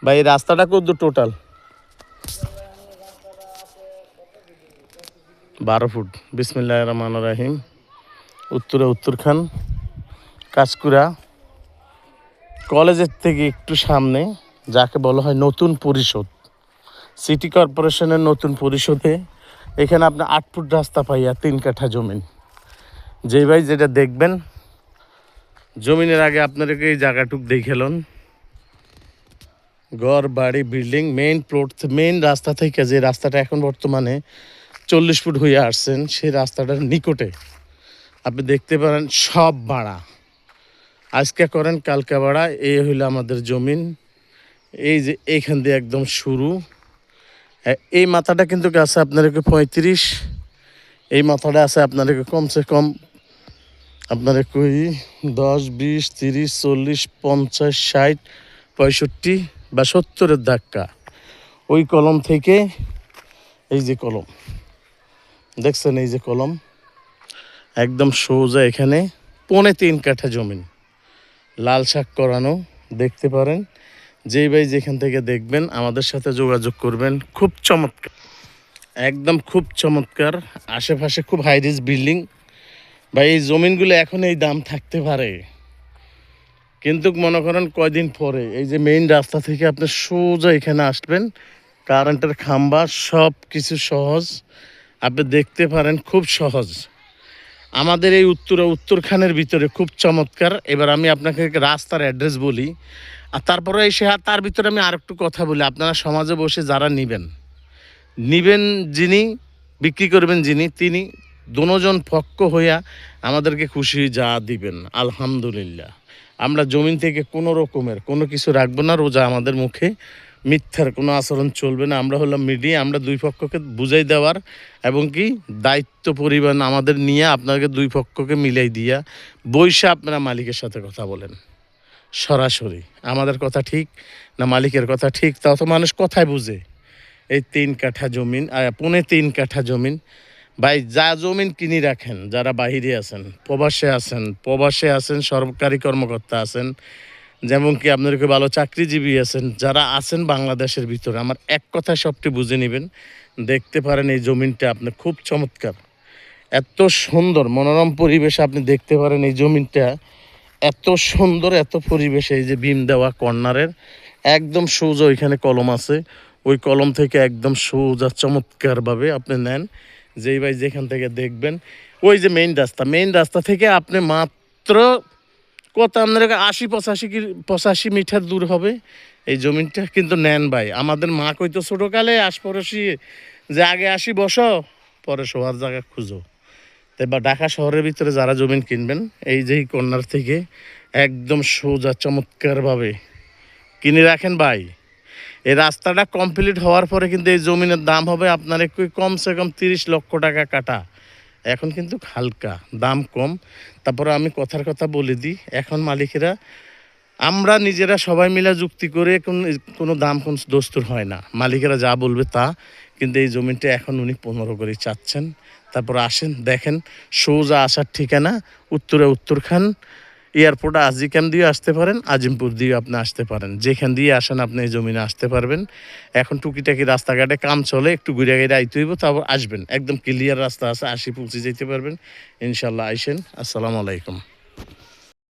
ভাই এই রাস্তাটা কত টোটাল? 12 ফুট। বিসমিল্লাহির রহমানির রহিম। উত্তরখান কাঁচকুড়া কলেজের থেকে একটু সামনে, যাকে বলা হয় নতুন পরিষদ, সিটি কর্পোরেশনের নতুন পরিষদে। এখানে আপনি 8 ফুট রাস্তা পাইয়া 3 কাঠা জমিন। যেই ভাই যেটা দেখবেন, জমিনের আগে আপনাদেরকে এই জায়গাটুক দেখেলন। ঘর বাড়ি বিল্ডিং মেইন রাস্তা থেকে, যে রাস্তাটা এখন বর্তমানে 40 ফুট হয়ে আসছেন, সেই রাস্তাটার নিকটে আপনি দেখতে পারেন সব ভাড়া। আজকে করেন কালকে ভাড়া। এই হইলো আমাদের জমিন। এই যে এইখান দিয়ে একদম শুরু। এই মাথাটা কিন্তু আছে আপনাদেরকে 35, এই মাথাটা আছে আপনাদেরকে কমসে কম আপনার কই 10, 20, 30, 40, 50, 60, 65 বা 70-এর ধাক্কা। ওই কলম থেকে এই যে কলম দেখছেন, এই যে কলম একদম সোজা এখানে 3.25 কাঠা জমিন, লাল শাক করানো। দেখতে পারেন। যেই ভাই যেখান থেকে দেখবেন আমাদের সাথে যোগাযোগ করবেন। খুব চমৎকার, একদম খুব চমৎকার। আশেপাশে খুব হাই রিস্ক বিল্ডিং। ভাই এই জমিনগুলো এখন এই দাম থাকতে পারে, কিন্তু মনে করেন কয়দিন পরে এই যে মেইন রাস্তা থেকে আপনি সোজা এখানে আসবেন, কারেন্টের খাম্বা সব কিছু সহজ, আপনি দেখতে পারেন খুব সহজ। আমাদের এই উত্তরখানের ভিতরে খুব চমৎকার। এবার আমি আপনাকে রাস্তার অ্যাড্রেস বলি, আর তারপরে এসে তার ভিতরে আমি আরেকটু কথা বলি। আপনারা সমাজে বসে যারা নিবেন যিনি, বিক্রি করবেন যিনি, তিনি দুজন পক্ষ হইয়া আমাদেরকে খুশি যা দিবেন আলহামদুলিল্লাহ। আমরা জমিন থেকে কোনো রকমের কোনো কিছু রাখবো না। রোজা আমাদের মুখে মিথ্যার কোনো আচরণ চলবে না। আমরা হলাম মিডিয়া, আমরা দুই পক্ষকে বুঝাই দেওয়ার এবং কি দায়িত্ব পরিমাণ আমাদের নিয়ে আপনাকে দুই পক্ষকে মিলাই দিয়া বইসা আপনারা মালিকের সাথে কথা বলেন সরাসরি। আমাদের কথা ঠিক না মালিকের কথা ঠিক, তাও তো মানুষ কথায় বুঝে। এই 3 কাঠা জমিন, 3.25 কাঠা জমিন। ভাই যা জমিন কিনে রাখেন, যারা বাহিরে আছেন, প্রবাসে আছেন, সরকারি কর্মকর্তা আছেন, যেমন কি আপনাদেরকে ভালো চাকরিজীবী আছেন, যারা আছেন বাংলাদেশের ভিতরে, আমার এক কথায় সবটি বুঝে নেবেন। দেখতে পারেন এই জমিনটা আপনি খুব চমৎকার, এত সুন্দর মনোরম পরিবেশে আপনি দেখতে পারেন এই জমিনটা এত সুন্দর, এত পরিবেশে। এই যে বিম দেওয়া কর্নারের একদম সোজা ওইখানে কলম আছে, ওই কলম থেকে একদম সোজা চমৎকারভাবে আপনি নেন। যেই ভাই যেখান থেকে দেখবেন, ওই যে মেইন রাস্তা থেকে আপনি মাত্র কত আপনার 80-85 মিটার দূর হবে এই জমিনটা। কিন্তু নেন ভাই, আমাদের মা কইতো ছোটোকালে আশপড়শি যে আগে আসি বসো, পরে শোয়ার জায়গা খুঁজো। তাই বা ঢাকা শহরের ভিতরে যারা জমিন কিনবেন, এই যে কর্নার থেকে একদম সোজা চমৎকারভাবে কিনে রাখেন ভাই। এই রাস্তাটা কমপ্লিট হওয়ার পরে কিন্তু এই জমিনের দাম হবে আপনার একটু কমসে কম 30 লক্ষ টাকা কাটা। এখন কিন্তু হালকা দাম কম। তারপরে আমি কথার কথা বলে দিই, এখন মালিকেরা আমরা নিজেরা সবাই মিলে যুক্তি করে কোনো দাম কোন দস্তুর হয় না, মালিকেরা যা বলবে তা। কিন্তু এই জমিটা এখন উনি 15 করে চাচ্ছেন। তারপর আসেন দেখেন, সোজা আসার ঠিকানা উত্তরখান এয়ারপোর্ট, আজিকাম দিয়ে আসতে পারেন, আজিমপুর দিয়ে আপনি আসতে পারেন, যেখান দিয়ে আসেন আপনি এই জমিনে আসতে পারবেন। এখন টুকিটাকি রাস্তাঘাটে কাম চলে, একটু ঘুরে আইতে হইব, তারপর আসবেন। একদম ক্লিয়ার রাস্তা আছে, 80 পৌঁছে যেতে পারবেন ইনশাল্লাহ। আইসেন। আসসালামু আলাইকুম।